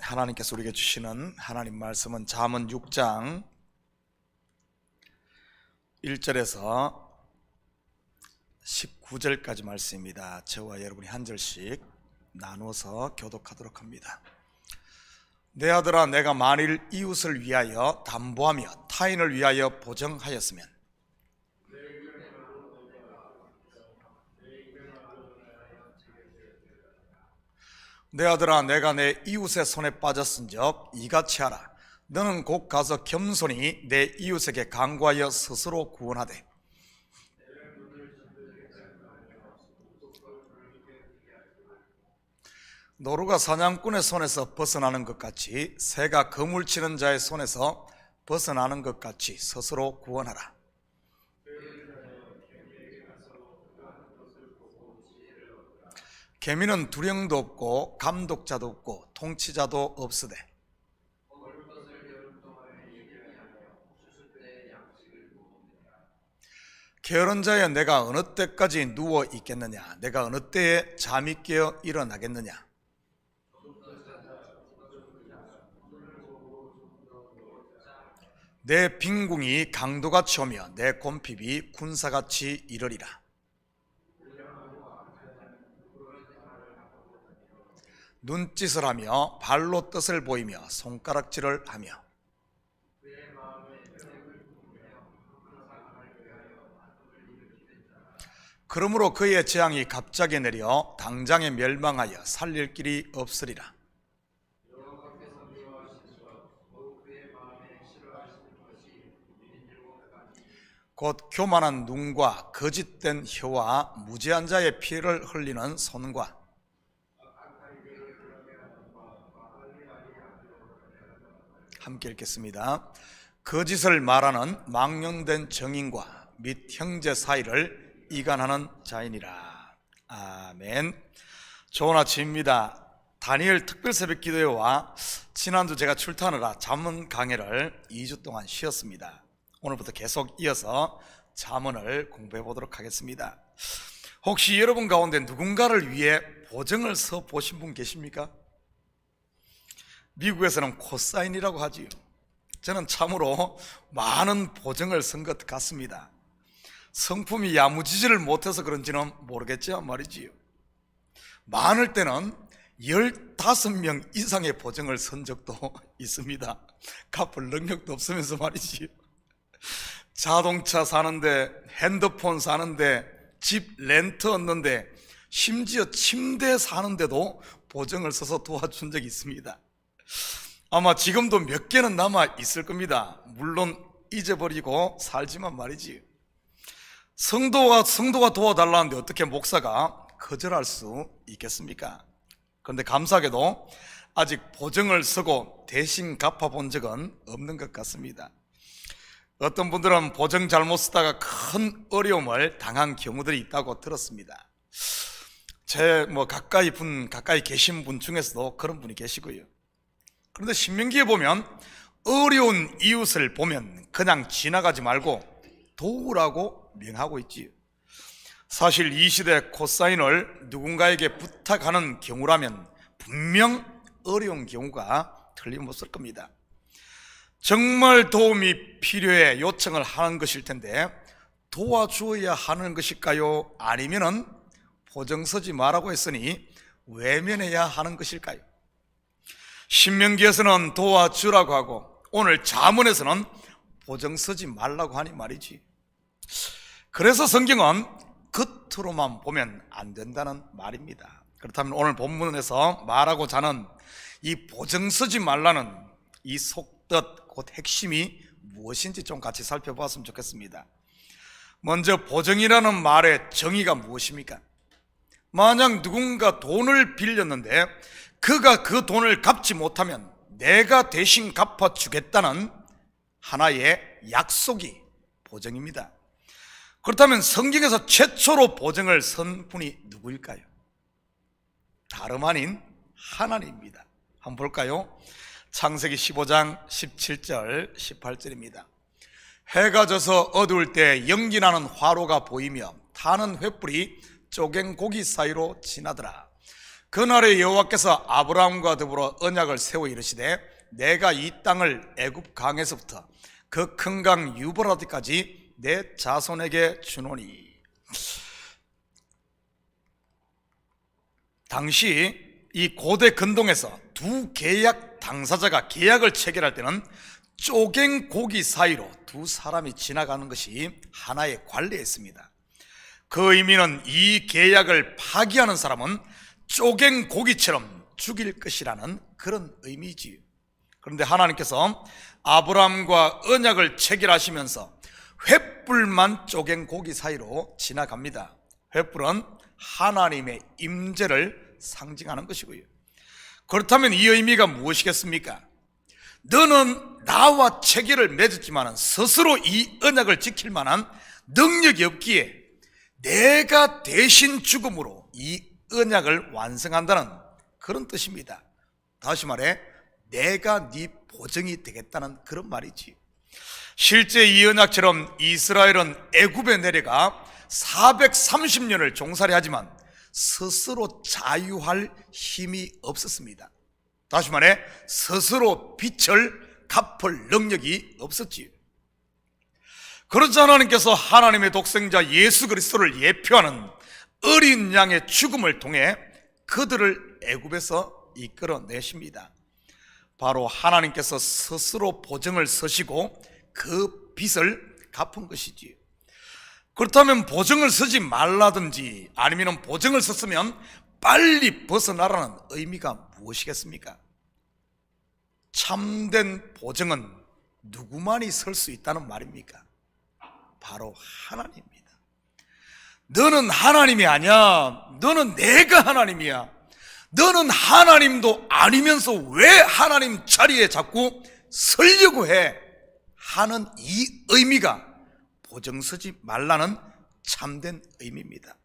하나님께서 우리에게 주시는 하나님 말씀은 잠언 6장 1절에서 19절까지 말씀입니다. 저와 여러분이 한 절씩 나누어서 교독하도록 합니다. 내 아들아, 내가 만일 이웃을 위하여 담보하며 타인을 위하여 보증하였으면 내 아들아, 내가 내 이웃의 손에 빠졌은즉 이같이 하라. 너는 곧 가서 겸손히 내 이웃에게 간구하여 스스로 구원하되 노루가 사냥꾼의 손에서 벗어나는 것 같이 새가 그물치는 자의 손에서 벗어나는 것 같이 스스로 구원하라. 개미는 두령도 없고 감독자도 없고 통치자도 없으되 게으른 자여, 내가 어느 때까지 누워 있겠느냐? 내가 어느 때에 잠이 깨어 일어나겠느냐? 내 빈궁이 강도같이 오며 내 곰핍이 군사같이 이르리라. 눈짓을 하며 발로 뜻을 보이며 손가락질을 하며 그러므로 그의 재앙이 갑자기 내려 당장에 멸망하여 살릴 길이 없으리라. 곧 교만한 눈과 거짓된 혀와 무죄한 자의 피를 흘리는 손과 함께 읽겠습니다. 거짓을 말하는 망령된 정인과 및 형제 사이를 이간하는 자이니라. 아멘. 좋은 아침입니다. 다니엘 특별 새벽 기도회와 지난주 제가 출타하느라 잠언 강해를 2주 동안 쉬었습니다. 오늘부터 계속 이어서 잠언을 공부해 보도록 하겠습니다. 혹시 여러분 가운데 누군가를 위해 보증을 서 보신 분 계십니까? 미국에서는 코사인이라고 하지요. 저는 참으로 많은 보증을 쓴 것 같습니다. 성품이 야무지지를 못해서 그런지는 모르겠지만 말이지요, 많을 때는 15명 이상의 보증을 쓴 적도 있습니다. 갚을 능력도 없으면서 말이지요. 자동차 사는데, 핸드폰 사는데, 집 렌트 얻는데, 심지어 침대 사는데도 보증을 써서 도와준 적이 있습니다. 아마 지금도 몇 개는 남아 있을 겁니다. 물론 잊어버리고 살지만 말이지. 성도가 도와달라는데 어떻게 목사가 거절할 수 있겠습니까? 그런데 감사하게도 아직 보증을 쓰고 대신 갚아본 적은 없는 것 같습니다. 어떤 분들은 보증 잘못 쓰다가 큰 어려움을 당한 경우들이 있다고 들었습니다. 제 가까이 계신 분 중에서도 그런 분이 계시고요. 그런데 신명기에 보면 어려운 이웃을 보면 그냥 지나가지 말고 도우라고 명하고 있지요. 사실 이 시대 코사인을 누군가에게 부탁하는 경우라면 분명 어려운 경우가 틀림없을 겁니다. 정말 도움이 필요해 요청을 하는 것일 텐데 도와주어야 하는 것일까요? 아니면은 보증 서지 말라고 했으니 외면해야 하는 것일까요? 신명기에서는 도와주라고 하고 오늘 잠언에서는 보증 서지 말라고 하니 말이지. 그래서 성경은 겉으로만 보면 안 된다는 말입니다. 그렇다면 오늘 본문에서 말하고자 하는 이 보증 서지 말라는 이 속뜻, 곧 핵심이 무엇인지 좀 같이 살펴보았으면 좋겠습니다. 먼저 보증이라는 말의 정의가 무엇입니까? 만약 누군가 돈을 빌렸는데 그가 그 돈을 갚지 못하면 내가 대신 갚아주겠다는 하나의 약속이 보증입니다. 그렇다면 성경에서 최초로 보증을 선 분이 누구일까요? 다름 아닌 하나님입니다. 한번 볼까요? 창세기 15장 17절 18절입니다. 해가 져서 어두울 때 연기 나는 화로가 보이며 타는 횃불이 쪼갠 고기 사이로 지나더라. 그날에 여호와께서 아브라함과 더불어 언약을 세워 이르시되 내가 이 땅을 애굽 강에서부터 그 큰 강 유브라데까지 내 자손에게 주노니. 당시 이 고대 근동에서 두 계약 당사자가 계약을 체결할 때는 쪼갠 고기 사이로 두 사람이 지나가는 것이 하나의 관례였습니다. 그 의미는 이 계약을 파기하는 사람은 쪼갠 고기처럼 죽일 것이라는 그런 의미지요. 그런데 하나님께서 아브라함과 언약을 체결하시면서 횃불만 쪼갠 고기 사이로 지나갑니다. 횃불은 하나님의 임재를 상징하는 것이고요. 그렇다면 이 의미가 무엇이겠습니까? 너는 나와 체결을 맺었지만 스스로 이 언약을 지킬 만한 능력이 없기에 내가 대신 죽음으로 이 언약을 완성한다는 그런 뜻입니다. 다시 말해 내가 네 보증이 되겠다는 그런 말이지. 실제 이 언약처럼 이스라엘은 애굽에 내려가 430년을 종살이 하지만 스스로 자유할 힘이 없었습니다. 다시 말해 스스로 빚을 갚을 능력이 없었지요. 그러자 하나님께서 하나님의 독생자 예수 그리스도를 예표하는 어린 양의 죽음을 통해 그들을 애굽에서 이끌어내십니다. 바로 하나님께서 스스로 보증을 서시고 그 빚을 갚은 것이지요. 그렇다면 보증을 서지 말라든지 아니면 보증을 섰으면 빨리 벗어나라는 의미가 무엇이겠습니까? 참된 보증은 누구만이 설 수 있다는 말입니까? 바로 하나님입니다. 너는 하나님이 아니야. 너는 내가 하나님이야. 너는 하나님도 아니면서 왜 하나님 자리에 자꾸 서려고 해? 하는 이 의미가 보증 서지 말라는 참된 의미입니다.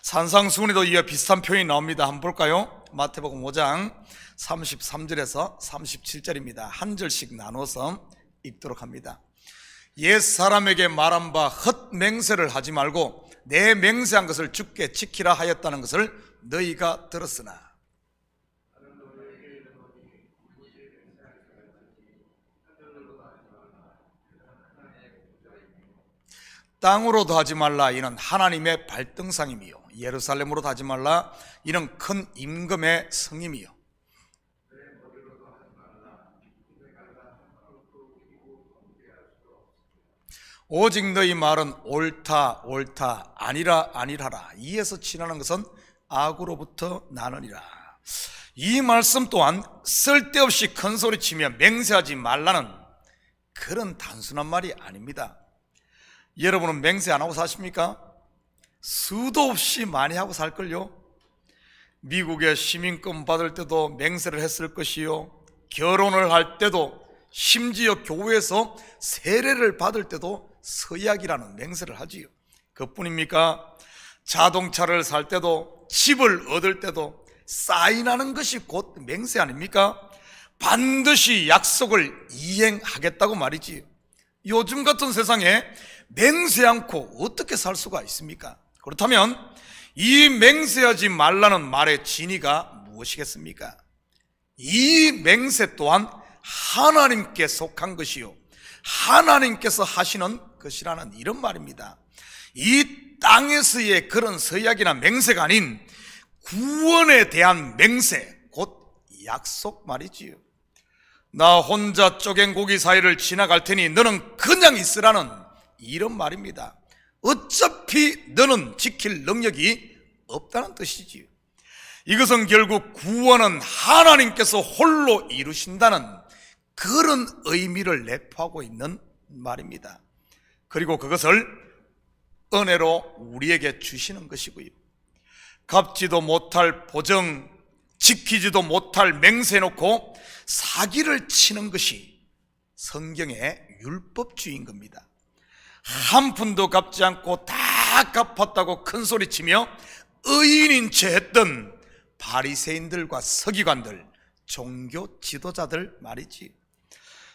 산상수훈에도 이와 비슷한 표현이 나옵니다. 한번 볼까요? 마태복음 5장 33절에서 37절입니다. 한 절씩 나눠서 읽도록 합니다. 옛사람에게 말한 바 헛맹세를 하지 말고 내 맹세한 것을 주께 지키라 하였다는 것을 너희가 들었으나 땅으로도 하지 말라 이는 하나님의 발등상임이요 예루살렘으로도 하지 말라 이는 큰 임금의 성임이요 오직 너희 말은 옳다 옳다 아니라 아니라라 이에서 친하는 것은 악으로부터 나느니라. 이 말씀 또한 쓸데없이 큰소리치며 맹세하지 말라는 그런 단순한 말이 아닙니다. 여러분은 맹세 안 하고 사십니까? 수도 없이 많이 하고 살걸요. 미국에 시민권 받을 때도 맹세를 했을 것이요 결혼을 할 때도 심지어 교회에서 세례를 받을 때도 서약이라는 맹세를 하지요. 그뿐입니까? 자동차를 살 때도 집을 얻을 때도 사인하는 것이 곧 맹세 아닙니까? 반드시 약속을 이행하겠다고 말이지요. 요즘 같은 세상에 맹세 않고 어떻게 살 수가 있습니까? 그렇다면 이 맹세하지 말라는 말의 진의가 무엇이겠습니까? 이 맹세 또한 하나님께 속한 것이요 하나님께서 하시는 것이라는 이런 말입니다. 이 땅에서의 그런 서약이나 맹세가 아닌 구원에 대한 맹세, 곧 약속 말이지요. 나 혼자 쪼갠 고기 사이를 지나갈 테니 너는 그냥 있으라는 이런 말입니다. 어차피 너는 지킬 능력이 없다는 뜻이지요. 이것은 결국 구원은 하나님께서 홀로 이루신다는 그런 의미를 내포하고 있는 말입니다. 그리고 그것을 은혜로 우리에게 주시는 것이고요. 갚지도 못할 보증, 지키지도 못할 맹세놓고 사기를 치는 것이 성경의 율법주의인 겁니다. 한 푼도 갚지 않고 다 갚았다고 큰소리치며 의인인 채 했던 바리새인들과 서기관들, 종교 지도자들 말이지.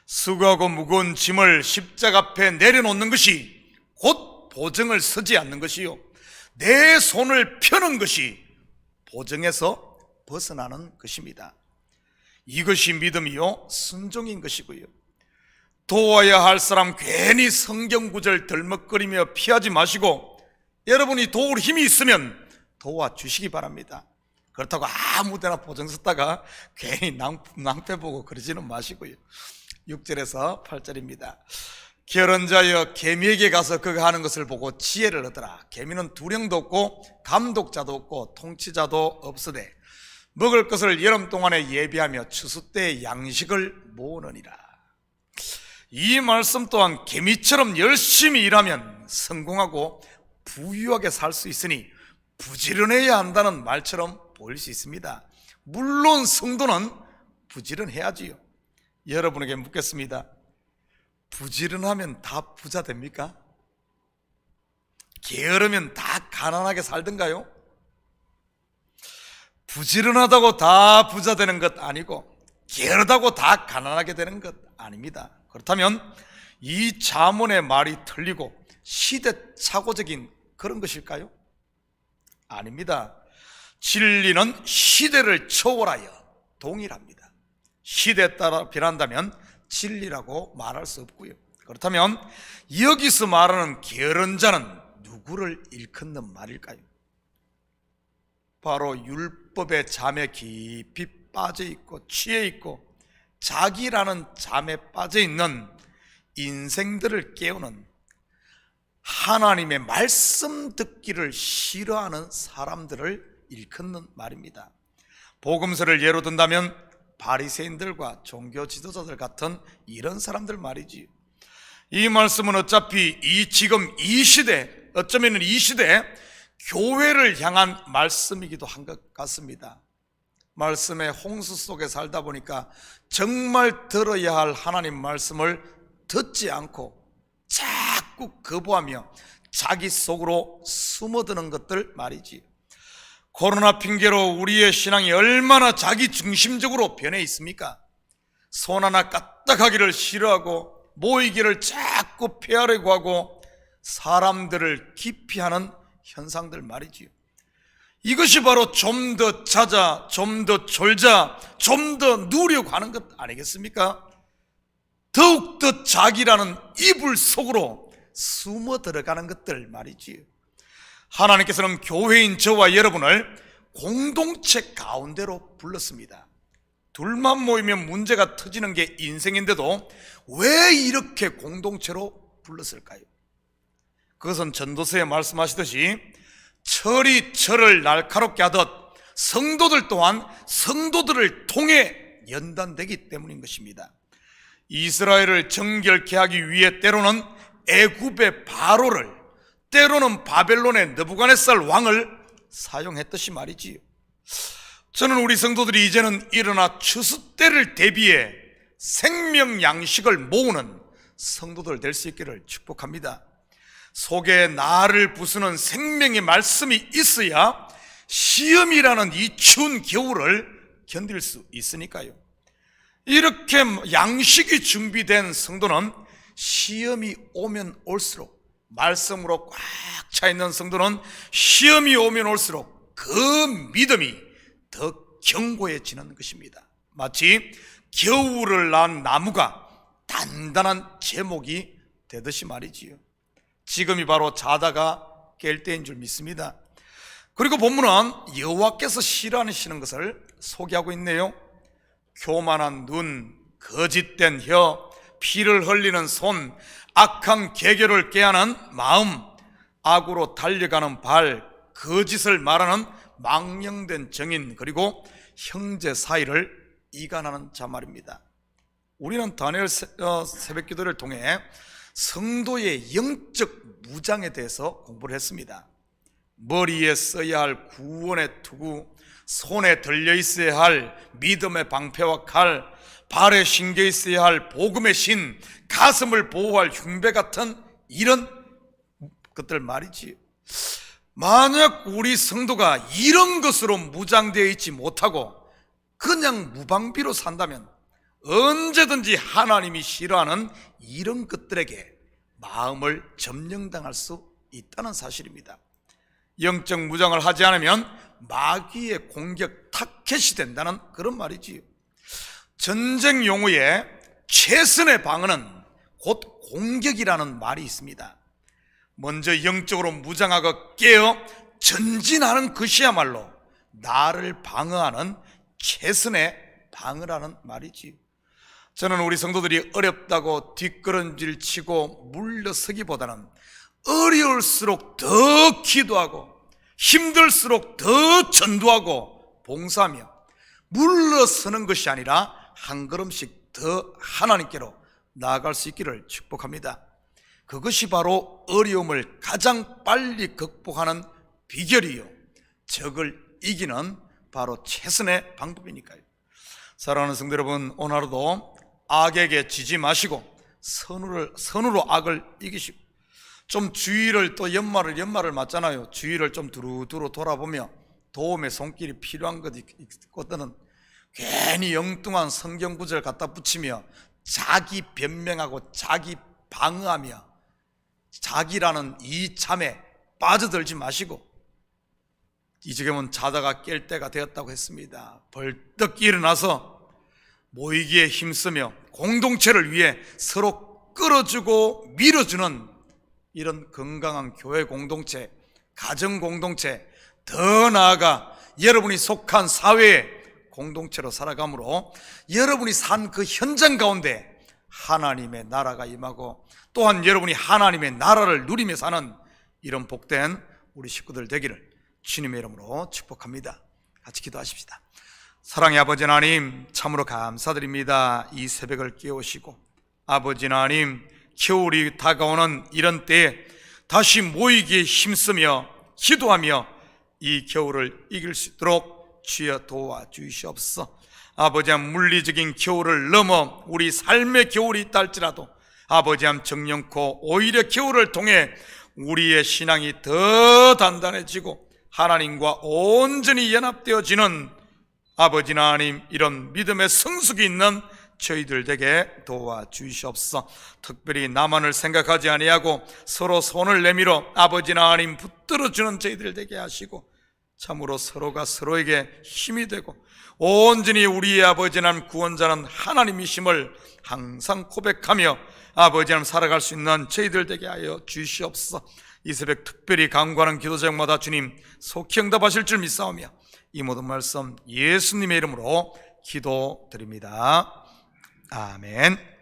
수고하고 무거운 짐을 십자가 앞에 내려놓는 것이 곧 보증을 서지 않는 것이요 내 손을 펴는 것이 보증에서 벗어나는 것입니다. 이것이 믿음이요 순종인 것이고요. 도와야 할 사람 괜히 성경 구절 덜먹거리며 피하지 마시고 여러분이 도울 힘이 있으면 도와주시기 바랍니다. 그렇다고 아무데나 보증 썼다가 괜히 낭패 보고 그러지는 마시고요. 6절에서 8절입니다. 결혼자여 개미에게 가서 그가 하는 것을 보고 지혜를 얻으라. 개미는 두령도 없고 감독자도 없고 통치자도 없으되 먹을 것을 여름 동안에 예비하며 추수 때에 양식을 모으느니라. 이 말씀 또한 개미처럼 열심히 일하면 성공하고 부유하게 살 수 있으니 부지런해야 한다는 말처럼 보일 수 있습니다. 물론 성도는 부지런해야지요. 여러분에게 묻겠습니다. 부지런하면 다 부자 됩니까? 게으르면 다 가난하게 살던가요? 부지런하다고 다 부자 되는 것 아니고 게으르다고 다 가난하게 되는 것 아닙니다. 그렇다면 이 잠언의 말이 틀리고 시대착오적인 그런 것일까요? 아닙니다. 진리는 시대를 초월하여 동일합니다. 시대에 따라 변한다면 진리라고 말할 수 없고요. 그렇다면 여기서 말하는 게으른 자는 누구를 일컫는 말일까요? 바로 율법의 잠에 깊이 빠져 있고 취해 있고 자기라는 잠에 빠져 있는 인생들을 깨우는 하나님의 말씀 듣기를 싫어하는 사람들을 일컫는 말입니다. 복음서를 예로 든다면 바리새인들과 종교 지도자들 같은 이런 사람들 말이지. 이 말씀은 어차피 지금 이 시대, 어쩌면 이 시대 교회를 향한 말씀이기도 한 것 같습니다. 말씀의 홍수 속에 살다 보니까 정말 들어야 할 하나님 말씀을 듣지 않고 자꾸 거부하며 자기 속으로 숨어드는 것들 말이지. 코로나 핑계로 우리의 신앙이 얼마나 자기 중심적으로 변해 있습니까? 손 하나 까딱하기를 싫어하고 모이기를 자꾸 피하려고 하고 사람들을 기피하는 현상들 말이지요. 이것이 바로 좀 더 자자, 좀 더 졸자, 좀 더 누려고 하는 것 아니겠습니까? 더욱더 자기라는 이불 속으로 숨어 들어가는 것들 말이지요. 하나님께서는 교회인 저와 여러분을 공동체 가운데로 불렀습니다. 둘만 모이면 문제가 터지는 게 인생인데도 왜 이렇게 공동체로 불렀을까요? 그것은 전도서에 말씀하시듯이 철이 철을 날카롭게 하듯 성도들 또한 성도들을 통해 연단되기 때문인 것입니다. 이스라엘을 정결케 하기 위해 때로는 애굽의 바로를, 때로는 바벨론의 느부갓네살 왕을 사용했듯이 말이지요. 저는 우리 성도들이 이제는 일어나 추수 때를 대비해 생명 양식을 모으는 성도들 될 수 있기를 축복합니다. 속에 나를 부수는 생명의 말씀이 있어야 시험이라는 이 추운 겨울을 견딜 수 있으니까요. 이렇게 양식이 준비된 성도는 시험이 오면 올수록, 말씀으로 꽉 차 있는 성도는 시험이 오면 올수록 그 믿음이 더 견고해지는 것입니다. 마치 겨울을 난 나무가 단단한 제목이 되듯이 말이지요. 지금이 바로 자다가 깰 때인 줄 믿습니다. 그리고 본문은 여호와께서 싫어하시는 것을 소개하고 있네요. 교만한 눈, 거짓된 혀, 피를 흘리는 손, 악한 계교를 꾀하는 마음, 악으로 달려가는 발, 거짓을 말하는 망령된 정인, 그리고 형제 사이를 이간하는 자 말입니다. 우리는 다니엘 새벽기도를 통해 성도의 영적 무장에 대해서 공부를 했습니다. 머리에 써야 할 구원의 투구, 손에 들려 있어야 할 믿음의 방패와 칼, 발에 신겨 있어야 할 복음의 신, 가슴을 보호할 흉배 같은 이런 것들 말이지. 만약 우리 성도가 이런 것으로 무장되어 있지 못하고 그냥 무방비로 산다면 언제든지 하나님이 싫어하는 이런 것들에게 마음을 점령당할 수 있다는 사실입니다. 영적 무장을 하지 않으면 마귀의 공격 타켓이 된다는 그런 말이지요. 전쟁 용어에 최선의 방어는 곧 공격이라는 말이 있습니다. 먼저 영적으로 무장하고 깨어 전진하는 것이야말로 나를 방어하는 최선의 방어라는 말이지요. 저는 우리 성도들이 어렵다고 뒷걸음질 치고 물러서기보다는 어려울수록 더 기도하고 힘들수록 더 전도하고 봉사하며 물러서는 것이 아니라 한 걸음씩 더 하나님께로 나아갈 수 있기를 축복합니다. 그것이 바로 어려움을 가장 빨리 극복하는 비결이요, 적을 이기는 바로 최선의 방법이니까요. 사랑하는 성도 여러분, 오늘 하루도 악에게 지지 마시고 선으로 악을 이기시고, 좀 주위를, 또 연말을 맞잖아요. 주위를 좀 두루두루 돌아보며 도움의 손길이 필요한 것 있거든은 괜히 엉뚱한 성경 구절 갖다 붙이며 자기 변명하고 자기 방어하며 자기라는 이 잠에 빠져들지 마시고, 이지금은 자다가 깰 때가 되었다고 했습니다. 벌떡 일어나서 모이기에 힘쓰며 공동체를 위해 서로 끌어주고 밀어주는 이런 건강한 교회 공동체, 가정 공동체, 더 나아가 여러분이 속한 사회의 공동체로 살아가므로 여러분이 산 그 현장 가운데 하나님의 나라가 임하고, 또한 여러분이 하나님의 나라를 누리며 사는 이런 복된 우리 식구들 되기를 주님의 이름으로 축복합니다. 같이 기도하십시다. 사랑의 아버지 하나님, 참으로 감사드립니다. 이 새벽을 깨우시고 아버지 하나님, 겨울이 다가오는 이런 때에 다시 모이기에 힘쓰며 기도하며 이 겨울을 이길 수 있도록 주여 도와주시옵소서. 아버지 한 물리적인 겨울을 넘어 우리 삶의 겨울이 있다 할지라도 아버지 한 정령코 오히려 겨울을 통해 우리의 신앙이 더 단단해지고 하나님과 온전히 연합되어지는 아버지 하나님, 이런 믿음의 성숙이 있는 저희들 되게 도와주시옵소서. 특별히 나만을 생각하지 아니하고 서로 손을 내밀어 아버지 하나님 붙들어주는 저희들 되게 하시고, 참으로 서로가 서로에게 힘이 되고 온전히 우리의 아버지 하나님 구원자는 하나님이심을 항상 고백하며 아버지 하나님 살아갈 수 있는 저희들 되게 하여 주시옵소서. 이 새벽 특별히 간구하는 기도 제목마다 주님 속히 응답하실 줄 믿사오며 이 모든 말씀 예수님의 이름으로 기도드립니다. 아멘.